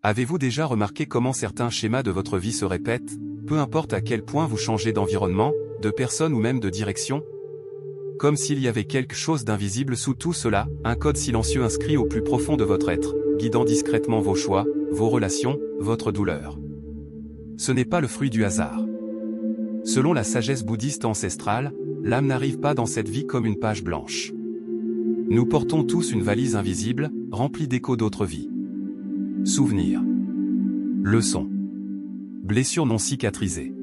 Avez-vous déjà remarqué comment certains schémas de votre vie se répètent, peu importe à quel point vous changez d'environnement, de personne ou même de direction? Comme s'il y avait quelque chose d'invisible sous tout cela, un code silencieux inscrit au plus profond de votre être, guidant discrètement vos choix, vos relations, votre douleur. Ce n'est pas le fruit du hasard. Selon la sagesse bouddhiste ancestrale, l'âme n'arrive pas dans cette vie comme une page blanche. Nous portons tous une valise invisible, remplie d'échos d'autres vies. Souvenirs. Leçons. Blessures non cicatrisées.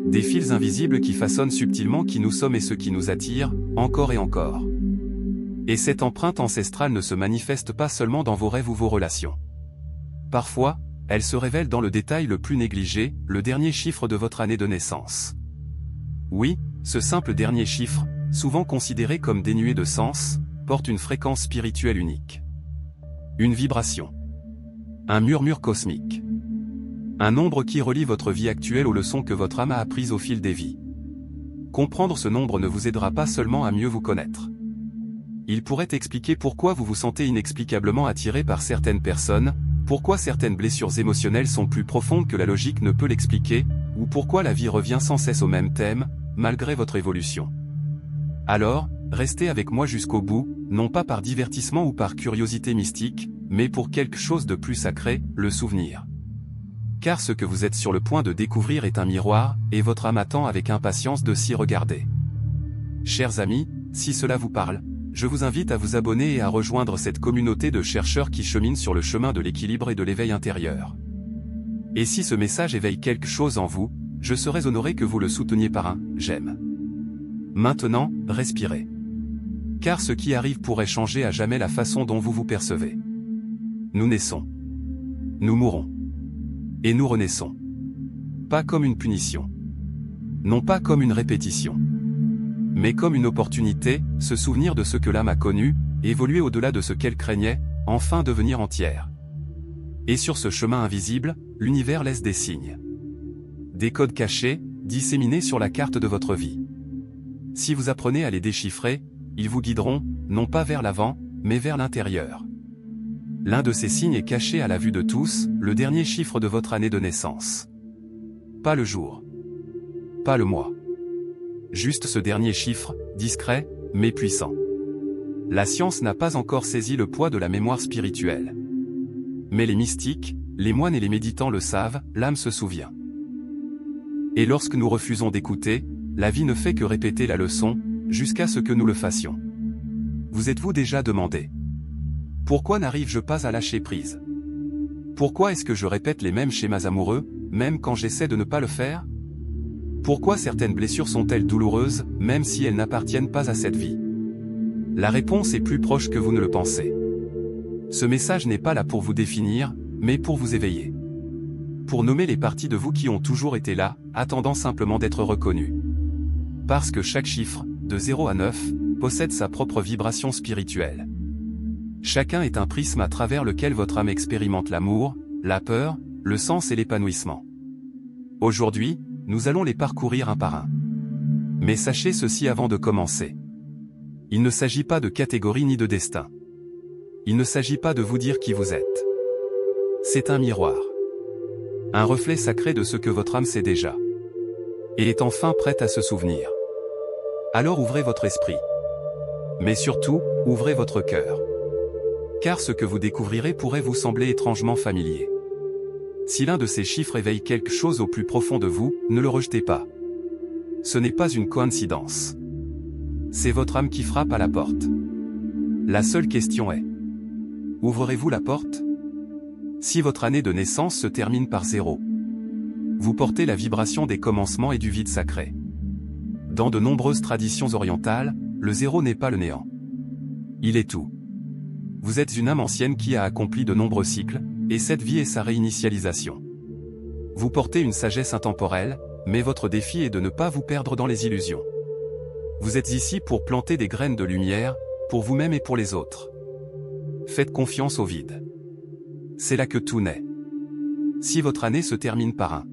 Des fils invisibles qui façonnent subtilement qui nous sommes et ce qui nous attire, encore et encore. Et cette empreinte ancestrale ne se manifeste pas seulement dans vos rêves ou vos relations. Parfois, elle se révèle dans le détail le plus négligé, le dernier chiffre de votre année de naissance. Oui, ce simple dernier chiffre, souvent considéré comme dénué de sens, porte une fréquence spirituelle unique. Une vibration. Un murmure cosmique. Un nombre qui relie votre vie actuelle aux leçons que votre âme a apprises au fil des vies. Comprendre ce nombre ne vous aidera pas seulement à mieux vous connaître. Il pourrait expliquer pourquoi vous vous sentez inexplicablement attiré par certaines personnes, pourquoi certaines blessures émotionnelles sont plus profondes que la logique ne peut l'expliquer, ou pourquoi la vie revient sans cesse au même thème, malgré votre évolution. Alors, restez avec moi jusqu'au bout, non pas par divertissement ou par curiosité mystique, mais pour quelque chose de plus sacré, le souvenir. Car ce que vous êtes sur le point de découvrir est un miroir, et votre âme attend avec impatience de s'y regarder. Chers amis, si cela vous parle, je vous invite à vous abonner et à rejoindre cette communauté de chercheurs qui cheminent sur le chemin de l'équilibre et de l'éveil intérieur. Et si ce message éveille quelque chose en vous, je serais honoré que vous le souteniez par un « j'aime ». Maintenant, respirez. Car ce qui arrive pourrait changer à jamais la façon dont vous vous percevez. Nous naissons. Nous mourons. Et nous renaissons. Pas comme une punition. Non pas comme une répétition. Mais comme une opportunité, se souvenir de ce que l'âme a connu, évoluer au-delà de ce qu'elle craignait, enfin devenir entière. Et sur ce chemin invisible, l'univers laisse des signes. Des codes cachés, disséminés sur la carte de votre vie. Si vous apprenez à les déchiffrer, ils vous guideront, non pas vers l'avant, mais vers l'intérieur. L'un de ces signes est caché à la vue de tous, le dernier chiffre de votre année de naissance. Pas le jour. Pas le mois. Juste ce dernier chiffre, discret, mais puissant. La science n'a pas encore saisi le poids de la mémoire spirituelle. Mais les mystiques, les moines et les méditants le savent, l'âme se souvient. Et lorsque nous refusons d'écouter, la vie ne fait que répéter la leçon, jusqu'à ce que nous le fassions. Vous êtes-vous déjà demandé? Pourquoi n'arrive-je pas à lâcher prise? Pourquoi est-ce que je répète les mêmes schémas amoureux, même quand j'essaie de ne pas le faire? Pourquoi certaines blessures sont-elles douloureuses, même si elles n'appartiennent pas à cette vie? La réponse est plus proche que vous ne le pensez. Ce message n'est pas là pour vous définir, mais pour vous éveiller. Pour nommer les parties de vous qui ont toujours été là, attendant simplement d'être reconnues. Parce que chaque chiffre, de 0 à 9, possède sa propre vibration spirituelle. Chacun est un prisme à travers lequel votre âme expérimente l'amour, la peur, le sens et l'épanouissement. Aujourd'hui, nous allons les parcourir un par un. Mais sachez ceci avant de commencer. Il ne s'agit pas de catégorie ni de destin. Il ne s'agit pas de vous dire qui vous êtes. C'est un miroir. Un reflet sacré de ce que votre âme sait déjà. Et est enfin prête à se souvenir. Alors ouvrez votre esprit. Mais surtout, ouvrez votre cœur. Car ce que vous découvrirez pourrait vous sembler étrangement familier. Si l'un de ces chiffres éveille quelque chose au plus profond de vous, ne le rejetez pas. Ce n'est pas une coïncidence. C'est votre âme qui frappe à la porte. La seule question est: ouvrirez-vous la porte? Si votre année de naissance se termine par 0, vous portez la vibration des commencements et du vide sacré. Dans de nombreuses traditions orientales, le 0 n'est pas le néant. Il est tout. Vous êtes une âme ancienne qui a accompli de nombreux cycles, et cette vie est sa réinitialisation. Vous portez une sagesse intemporelle, mais votre défi est de ne pas vous perdre dans les illusions. Vous êtes ici pour planter des graines de lumière, pour vous-même et pour les autres. Faites confiance au vide. C'est là que tout naît. Si votre année se termine par un,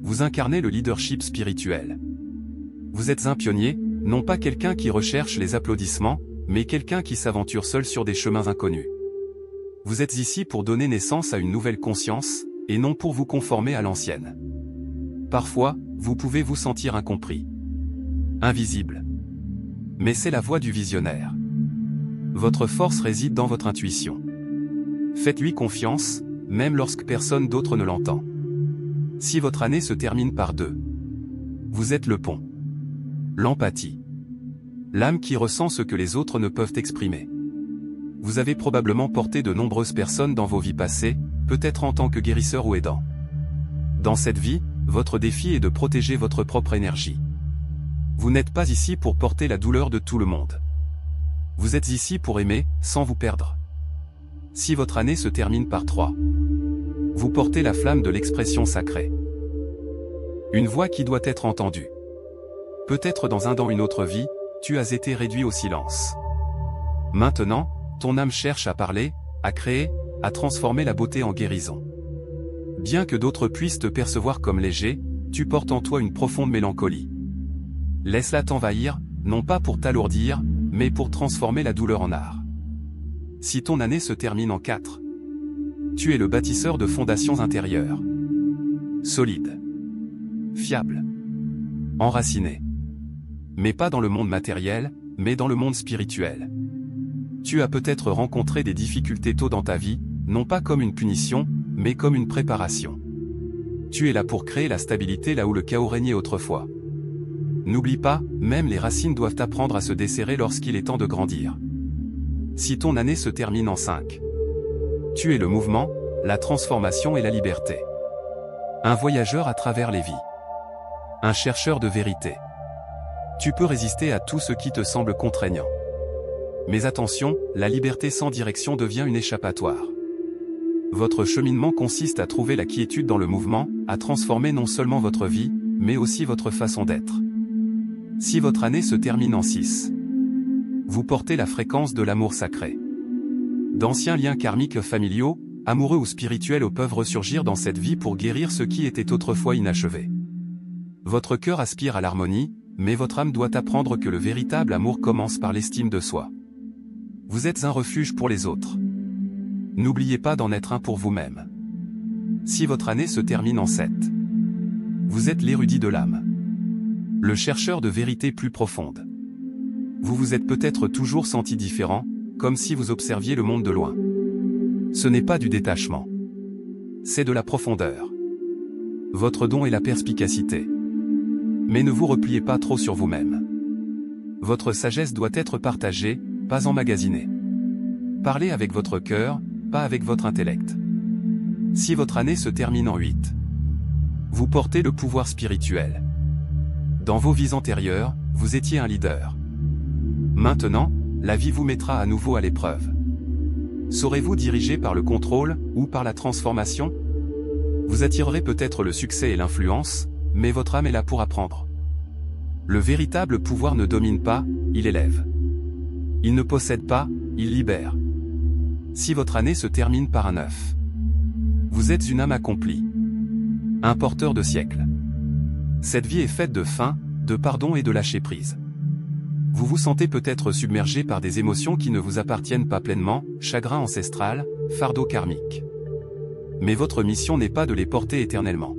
vous incarnez le leadership spirituel. Vous êtes un pionnier, non pas quelqu'un qui recherche les applaudissements, mais quelqu'un qui s'aventure seul sur des chemins inconnus. Vous êtes ici pour donner naissance à une nouvelle conscience, et non pour vous conformer à l'ancienne. Parfois, vous pouvez vous sentir incompris, invisible. Mais c'est la voix du visionnaire. Votre force réside dans votre intuition. Faites-lui confiance, même lorsque personne d'autre ne l'entend. Si votre année se termine par 2, vous êtes le pont. L'empathie. L'âme qui ressent ce que les autres ne peuvent exprimer. Vous avez probablement porté de nombreuses personnes dans vos vies passées, peut-être en tant que guérisseur ou aidant. Dans cette vie, votre défi est de protéger votre propre énergie. Vous n'êtes pas ici pour porter la douleur de tout le monde. Vous êtes ici pour aimer, sans vous perdre. Si votre année se termine par 3, vous portez la flamme de l'expression sacrée. Une voix qui doit être entendue. Peut-être dans une autre vie, tu as été réduit au silence. Maintenant, ton âme cherche à parler, à créer, à transformer la beauté en guérison. Bien que d'autres puissent te percevoir comme léger, tu portes en toi une profonde mélancolie. Laisse-la t'envahir, non pas pour t'alourdir, mais pour transformer la douleur en art. Si ton année se termine en 4, tu es le bâtisseur de fondations intérieures. Solide. Fiable. Enraciné. Mais pas dans le monde matériel, mais dans le monde spirituel. Tu as peut-être rencontré des difficultés tôt dans ta vie, non pas comme une punition, mais comme une préparation. Tu es là pour créer la stabilité là où le chaos régnait autrefois. N'oublie pas, même les racines doivent apprendre à se desserrer lorsqu'il est temps de grandir. Si ton année se termine en 5, tu es le mouvement, la transformation et la liberté. Un voyageur à travers les vies. Un chercheur de vérité. Tu peux résister à tout ce qui te semble contraignant. Mais attention, la liberté sans direction devient une échappatoire. Votre cheminement consiste à trouver la quiétude dans le mouvement, à transformer non seulement votre vie, mais aussi votre façon d'être. Si votre année se termine en 6, vous portez la fréquence de l'amour sacré. D'anciens liens karmiques familiaux, amoureux ou spirituels peuvent ressurgir dans cette vie pour guérir ce qui était autrefois inachevé. Votre cœur aspire à l'harmonie, mais votre âme doit apprendre que le véritable amour commence par l'estime de soi. Vous êtes un refuge pour les autres. N'oubliez pas d'en être un pour vous-même. Si votre année se termine en 7, vous êtes l'érudit de l'âme. Le chercheur de vérité plus profonde. Vous vous êtes peut-être toujours senti différent, comme si vous observiez le monde de loin. Ce n'est pas du détachement. C'est de la profondeur. Votre don est la perspicacité. Mais ne vous repliez pas trop sur vous-même. Votre sagesse doit être partagée, pas emmagasinée. Parlez avec votre cœur, pas avec votre intellect. Si votre année se termine en 8, vous portez le pouvoir spirituel. Dans vos vies antérieures, vous étiez un leader. Maintenant, la vie vous mettra à nouveau à l'épreuve. Saurez-vous diriger par le contrôle, ou par la transformation? Vous attirerez peut-être le succès et l'influence, mais votre âme est là pour apprendre. Le véritable pouvoir ne domine pas, il élève. Il ne possède pas, il libère. Si votre année se termine par un 9, vous êtes une âme accomplie. Un porteur de siècles. Cette vie est faite de faim, de pardon et de lâcher prise. Vous vous sentez peut-être submergé par des émotions qui ne vous appartiennent pas pleinement, chagrin ancestral, fardeau karmique. Mais votre mission n'est pas de les porter éternellement.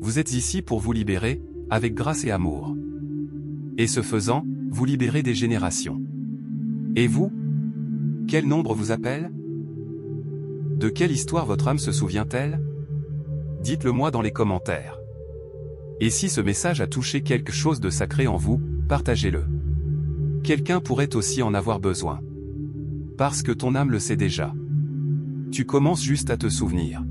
Vous êtes ici pour vous libérer, avec grâce et amour. Et ce faisant, vous libérez des générations. Et vous? Quel nombre vous appelle? De quelle histoire votre âme se souvient-elle? Dites-le moi dans les commentaires. Et si ce message a touché quelque chose de sacré en vous, partagez-le. Quelqu'un pourrait aussi en avoir besoin. Parce que ton âme le sait déjà. Tu commences juste à te souvenir.